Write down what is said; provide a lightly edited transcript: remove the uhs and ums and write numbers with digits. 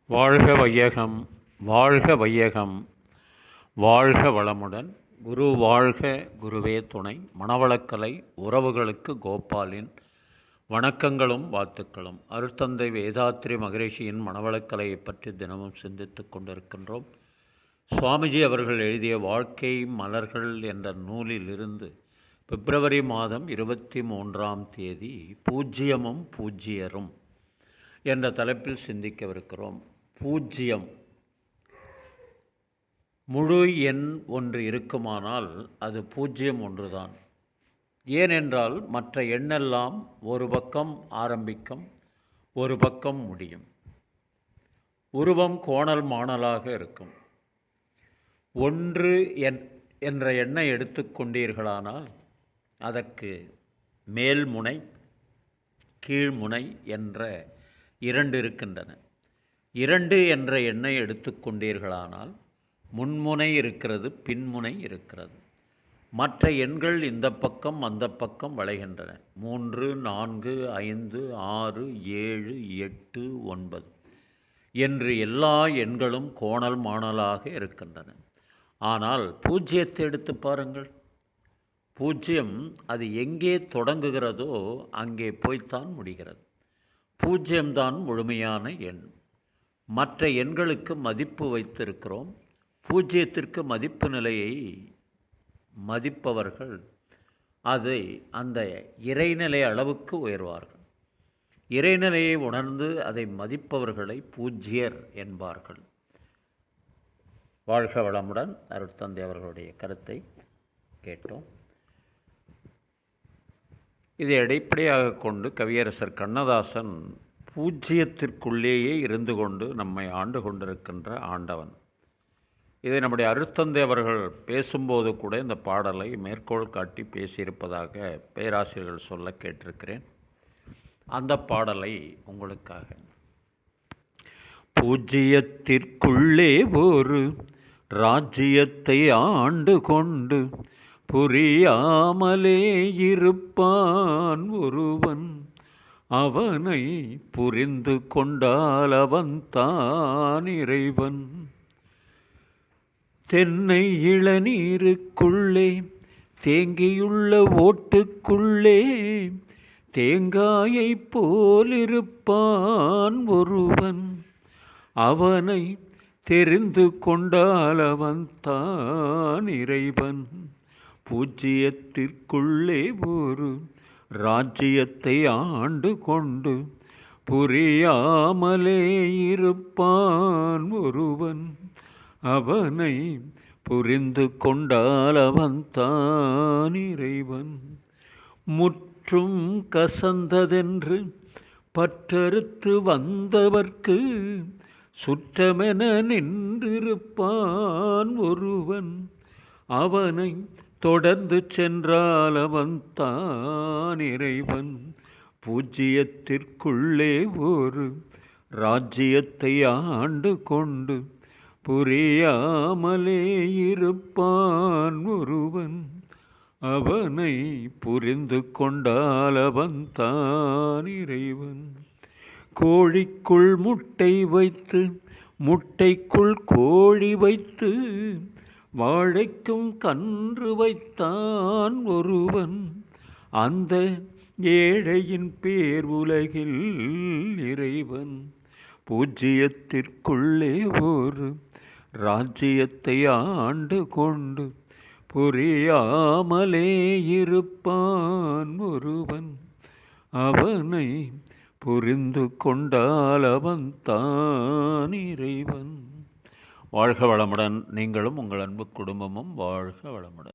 வாழ்க வையகம், வாழ்க வையகம், வாழ்க வளமுடன். குரு வாழ்க, குருவே துணை. மணவளக்கலை உறவுகளுக்கு கோபாலின் வணக்கங்களும் வாழ்த்துக்களும். அருட்தந்தை வேதாத்ரி மகரிஷியின் மணவளக்கலையை பற்றி தினமும் சிந்தித்து கொண்டிருக்கின்றோம். சுவாமிஜி அவர்கள் எழுதிய வாழ்க்கை மலர்கள் என்ற நூலிலிருந்து பிப்ரவரி மாதம் 23ஆம் தேதி பூஜ்ஜியமும் பூஜ்ஜியரும் என்ற தலைப்பில் சிந்திக்கவிருக்கிறோம். பூஜ்ஜியம் முழு எண் ஒன்று இருக்குமானால் அது பூஜ்ஜியம் ஒன்றுதான். ஏனென்றால் மற்ற எண்ணெல்லாம் ஒரு பக்கம் ஆரம்பிக்கும், ஒரு பக்கம் முடியும். உருவம் கோணல் மாணலாக இருக்கும். ஒன்று என்ற எண்ணை எடுத்துக்கொண்டீர்களானால் அதற்கு மேல்முனை கீழ்முனை என்ற இரண்டு இருக்கின்றன. 2 என்ற எண்ணை எடுத்துக்கொண்டீர்களானால் முன்முனை இருக்கிறது, பின்முனை இருக்கிறது. மற்ற எண்கள் இந்த பக்கம் அந்த பக்கம் வளைகின்றன. 3, 4, 5, 6, 7, 8, 9 என்று எல்லா எண்களும் கோணல் மாணலாக இருக்கின்றன. ஆனால் பூஜ்ஜியத்தை எடுத்து பாருங்கள். பூஜ்ஜியம் அது எங்கே தொடங்குகிறதோ அங்கே போய்த்தான் முடிகிறது. பூஜ்ஜியம்தான் முழுமையான எண். மற்ற எண்களுக்கு மதிப்பு வைத்திருக்கிறோம். பூஜ்ஜியத்திற்கு மதிப்பு நிலையை மதிப்பவர்கள் அதை அந்த இறைநிலை அளவுக்கு உயர்வார்கள். இறைநிலையை உணர்ந்து அதை மதிப்பவர்களை பூஜ்யர் என்பார்கள். வாழ்க வளமுடன். அருட்தந்தை அவர்களுடைய கருத்தை கேட்டோம். இதை அடிப்படையாக கொண்டு கவியரசர் கண்ணதாசன் பூஜ்ஜியத்திற்குள்ளேயே இருந்து கொண்டு நம்மை ஆண்டு கொண்டிருக்கின்ற ஆண்டவன். இதை நம்முடைய அருட்தந்தை அவர்கள் பேசும்போது கூட இந்த பாடலை மேற்கோள் காட்டி பேசியிருப்பதாக பேராசிரியர்கள் சொல்ல கேட்டிருக்கிறேன். அந்த பாடலை உங்களுக்காக. பூஜ்ஜியத்திற்குள்ளே ஒரு ராஜ்யத்தை ஆண்டு கொண்டு புரியாமலே இருப்பான் ஒருவன். அவனை புரிந்து கொண்டால் அவன்தான் இறைவன். தென்னை இளநீருக்குள்ளே தேங்கியுள்ள ஓட்டுக்குள்ளே தேங்காயை போலிருப்பான் ஒருவன். அவனை தெரிந்து கொண்டால் அவன்தான் இறைவன். பூஜ்ஜியத்திற்குள்ளே ஒரு ராஜ்யத்தை ஆண்டு கொண்டு புரியாமலே இருப்பான் ஒருவன். அவனை புரிந்து கொண்டால் அவன்தான் இறைவன். முற்றும் கசந்ததென்று பற்றறுத்து வந்தவர்க்கு சுற்றமென நின்றிருப்பான் ஒருவன். அவனை தொடர்ந்து சென்றால் அவன்தான் இறைவன். பூஜ்ஜியத்திற்குள்ளே ஒரு ராஜ்யத்தை ஆண்டு கொண்டு புரியாமலே இருப்பான் ஒருவன். அவனை புரிந்து கொண்டால் அவன்தான் இறைவன். கோழிக்குள் முட்டை வைத்து முட்டைக்குள் கோழி வைத்து வாழைக்கும் கன்று வைத்தான் ஒருவன். அந்த ஏழையின் பேர் உலகில் இறைவன். பூஜ்ஜியத்திற்குள்ளே ஒரு ராஜ்யத்தை ஆண்டு கொண்டு புரியாமலே இருப்பான் ஒருவன். அவனை புரிந்து கொண்டால் அவன்தான் இறைவன். வாழ்க வளமுடன். நீங்களும் உங்கள் அன்பு குடும்பமும் வாழ்க வளமுடன்.